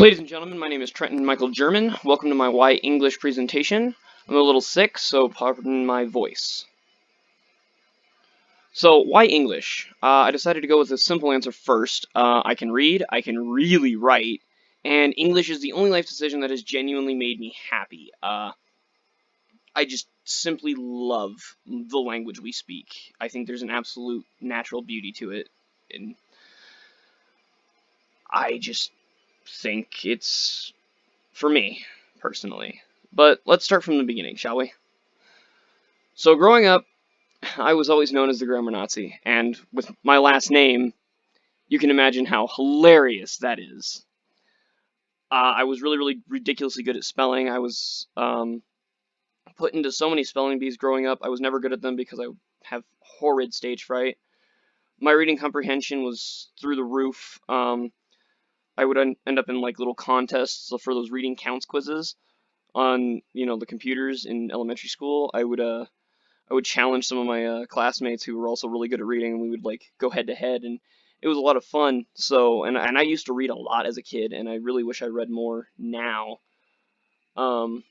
Ladies and gentlemen, my name is Trenton Michael German. Welcome to my Y English presentation. I'm a little sick, so pardon my voice. So, why English? I decided to go with a simple answer first. I can read, I can really write, and English is the only life decision that has genuinely made me happy. I just simply love the language we speak. I think there's an absolute natural beauty to it, and I just think it's for me, personally. But let's start from the beginning, shall we? So growing up, I was always known as the grammar Nazi, and with my last name, you can imagine how hilarious that is. I was really, really ridiculously good at spelling. I was put into so many spelling bees growing up. I was never good at them because I have horrid stage fright. My reading comprehension was through the roof. I would end up in like little contests for those reading counts quizzes on the computers in elementary school. I would challenge some of my classmates who were also really good at reading, and we would like go head to head, and it was a lot of fun. So, and I used to read a lot as a kid, and I really wish I read more now. Um,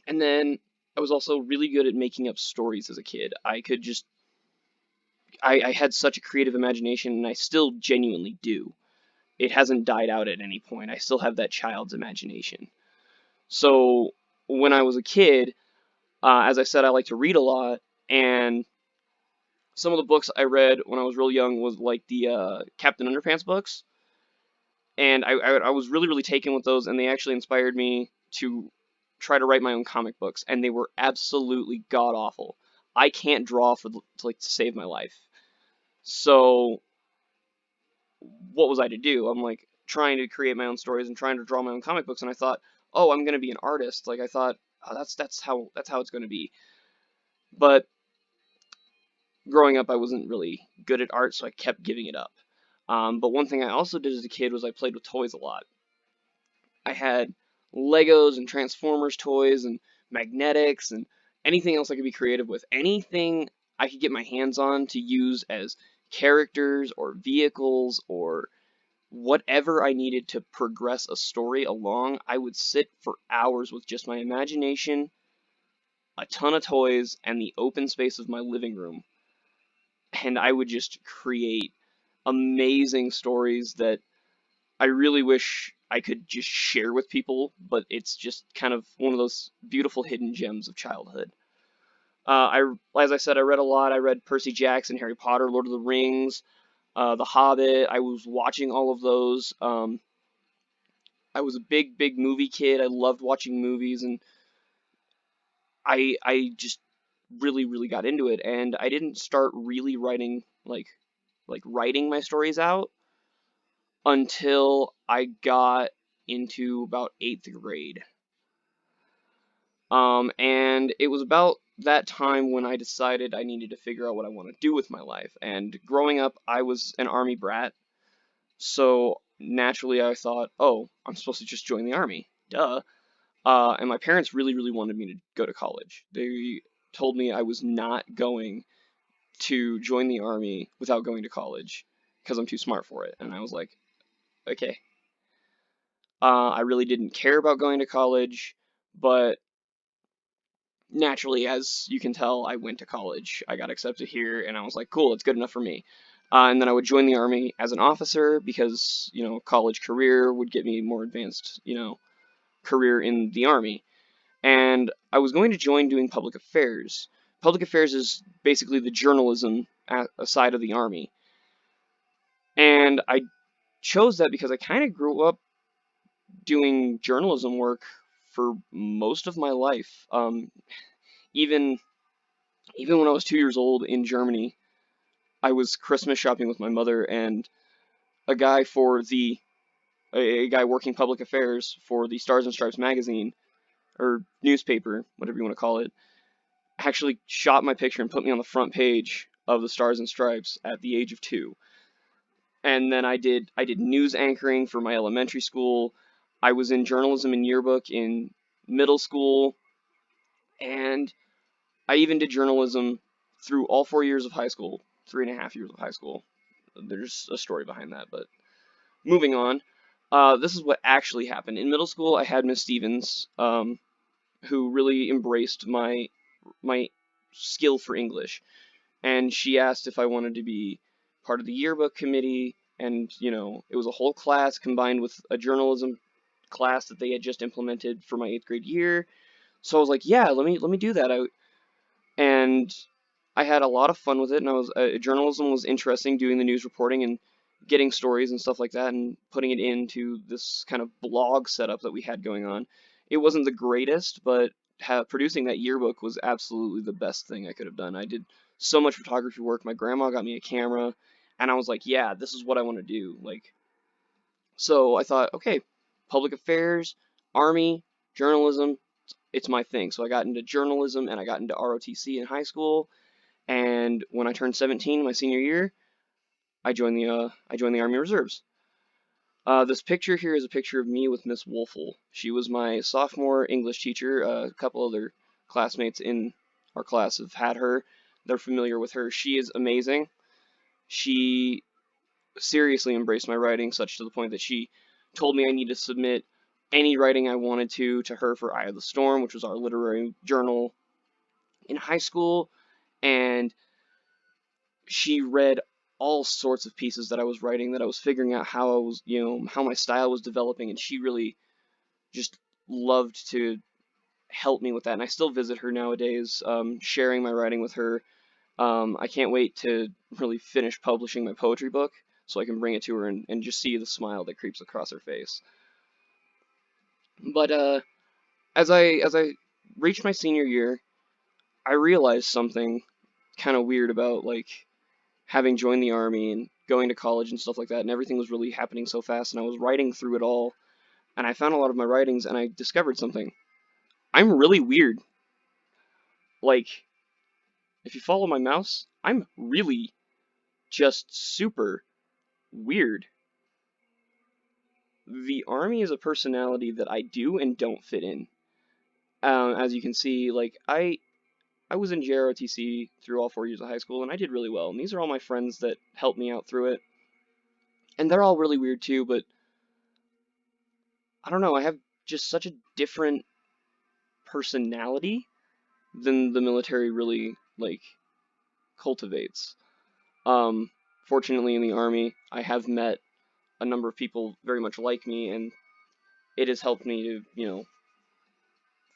and then I was also really good at making up stories as a kid. I had such a creative imagination, and I still genuinely do. It hasn't died out at any point. I still have that child's imagination. So when I was a kid, as I said, I like to read a lot, and some of the books I read when I was real young was like the Captain Underpants books, and I was really really taken with those, and they actually inspired me to try to write my own comic books, and they were absolutely god awful. I can't draw to save my life. So what was I to do? I'm like trying to create my own stories and trying to draw my own comic books, and I thought, oh, I'm gonna be an artist. Like I thought, oh, that's how it's gonna be. But growing up, I wasn't really good at art, so I kept giving it up. But one thing I also did as a kid was I played with toys a lot. I had Legos and Transformers toys and magnetics and anything else I could be creative with. Anything I could get my hands on to use as characters or vehicles or whatever I needed to progress a story along, I would sit for hours with just my imagination, a ton of toys, and the open space of my living room. And I would just create amazing stories that I really wish I could just share with people, but it's just kind of one of those beautiful hidden gems of childhood. As I said, I read a lot. I read Percy Jackson, Harry Potter, Lord of the Rings, The Hobbit. I was watching all of those. I was a big, big movie kid. I loved watching movies, and I just really, really got into it. And I didn't start really writing like writing my stories out until I got into about eighth grade. And it was about that time when I decided I needed to figure out what I want to do with my life. And growing up, I was an army brat, so naturally I thought, oh, I'm supposed to just join the army. Duh. And my parents really, really wanted me to go to college. They told me I was not going to join the army without going to college because I'm too smart for it. And I was like, okay. I really didn't care about going to college, but naturally, as you can tell, I went to college. I got accepted here, and I was like, cool, it's good enough for me. And then I would join the army as an officer because, college career would get me more advanced, career in the army. And I was going to join doing public affairs. Public affairs is basically the journalism side of the army. And I chose that because I kind of grew up doing journalism work for most of my life. Even even when I was 2 years old in Germany, I was Christmas shopping with my mother, and a guy for the a guy working public affairs for the Stars and Stripes magazine or newspaper, whatever you want to call it, actually shot my picture and put me on the front page of the Stars and Stripes at the age of 2. And then I did news anchoring for my elementary school. I was in journalism and yearbook in middle school, and I even did journalism through all 4 years of high school, 3.5 years of high school. There's a story behind that, but moving on. This is what actually happened. In middle school, I had Miss Stevens, who really embraced my skill for English, and she asked if I wanted to be part of the yearbook committee. And it was a whole class combined with a journalism class that they had just implemented for my eighth grade year. So I was like, yeah, let me do that. And I had a lot of fun with it, and journalism was interesting, doing the news reporting and getting stories and stuff like that, and putting it into this kind of blog setup that we had going on. It wasn't the greatest, but producing that yearbook was absolutely the best thing I could have done. I did so much photography work. My grandma got me a camera, and I was like, yeah, this is what I want to do. So I thought, okay, public affairs, army, journalism, it's my thing. So I got into journalism and I got into ROTC in high school. And when I turned 17, my senior year, I joined the Army Reserves. This picture here is a picture of me with Miss Wolfle. She was my sophomore English teacher. A couple other classmates in our class have had her. They're familiar with her. She is amazing. She seriously embraced my writing, such to the point that she told me I need to submit any writing I wanted to her for Eye of the Storm, which was our literary journal in high school. And she read all sorts of pieces that I was writing, that I was figuring out how I was, how my style was developing, and she really just loved to help me with that. And I still visit her nowadays, sharing my writing with her. I can't wait to really finish publishing my poetry book so I can bring it to her and just see the smile that creeps across her face. But as I reached my senior year, I realized something kind of weird about having joined the army and going to college and stuff like that, and everything was really happening so fast, and I was writing through it all, and I found a lot of my writings, and I discovered something. I'm really weird. Like, if you follow my mouse, I'm really just super weird. The army is a personality that I do and don't fit in. As you can see, I was in JROTC through all 4 years of high school, and I did really well. And these are all my friends that helped me out through it, and they're all really weird too. But I don't know. I have just such a different personality than the military really cultivates. Um, Fortunately, in the army, I have met a number of people very much like me, and it has helped me to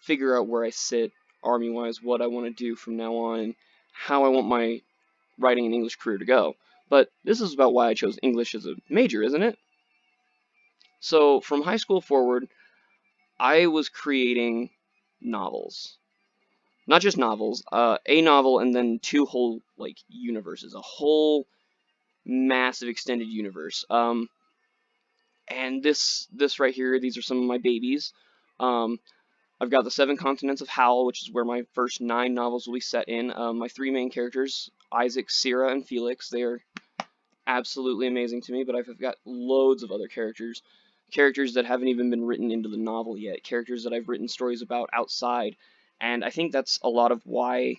figure out where I sit army wise, what I want to do from now on, and how I want my writing and English career to go. But this is about why I chose English as a major, isn't it? So from high school forward, I was creating novels. Not just novels, a novel and then two whole universes, a whole massive extended universe. And this right here, these are some of my babies. Um, I've got the Seven Continents of Howl, which is where my first 9 novels will be set in. My 3 main characters, Isaac, Sierra, and Felix, they are absolutely amazing to me, but I've got loads of other characters that haven't even been written into the novel yet, characters that I've written stories about outside, and I think that's a lot of why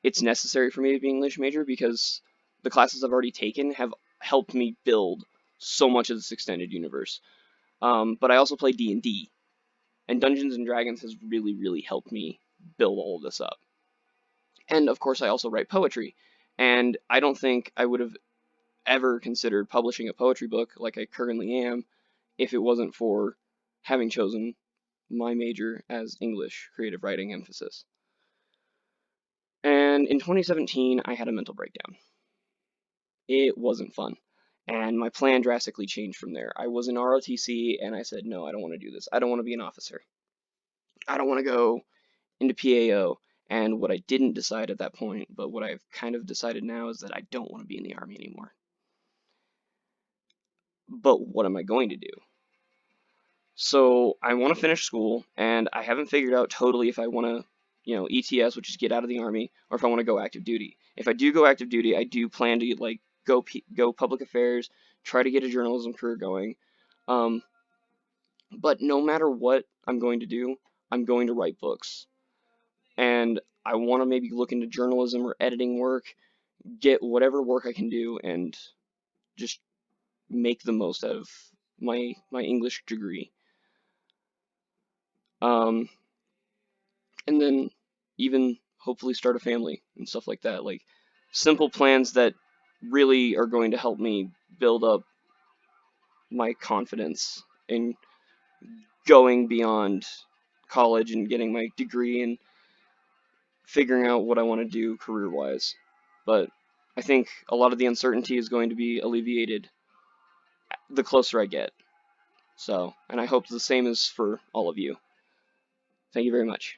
it's necessary for me to be an English major, because the classes I've already taken have helped me build so much of this extended universe. But I also play D&D, and Dungeons and Dragons has really, really helped me build all of this up. And of course, I also write poetry, and I don't think I would have ever considered publishing a poetry book like I currently am if it wasn't for having chosen my major as English creative writing emphasis. And in 2017, I had a mental breakdown. It wasn't fun. And my plan drastically changed from there. I was in ROTC and I said, no, I don't want to do this. I don't want to be an officer. I don't want to go into PAO. And what I didn't decide at that point, but what I've kind of decided now, is that I don't want to be in the Army anymore. But what am I going to do? So I want to finish school, and I haven't figured out totally if I want to, ETS, which is get out of the Army, or if I want to go active duty. If I do go active duty, I do plan to go public affairs, try to get a journalism career going. Um, but no matter what I'm going to do, I'm going to write books, and I want to maybe look into journalism or editing work, get whatever work I can do, and just make the most out of my English degree. Um, and then even hopefully start a family and stuff like that. Like simple plans that really are going to help me build up my confidence in going beyond college and getting my degree and figuring out what I want to do career wise. But I think a lot of the uncertainty is going to be alleviated the closer I get. So, and I hope the same is for all of you. Thank you very much.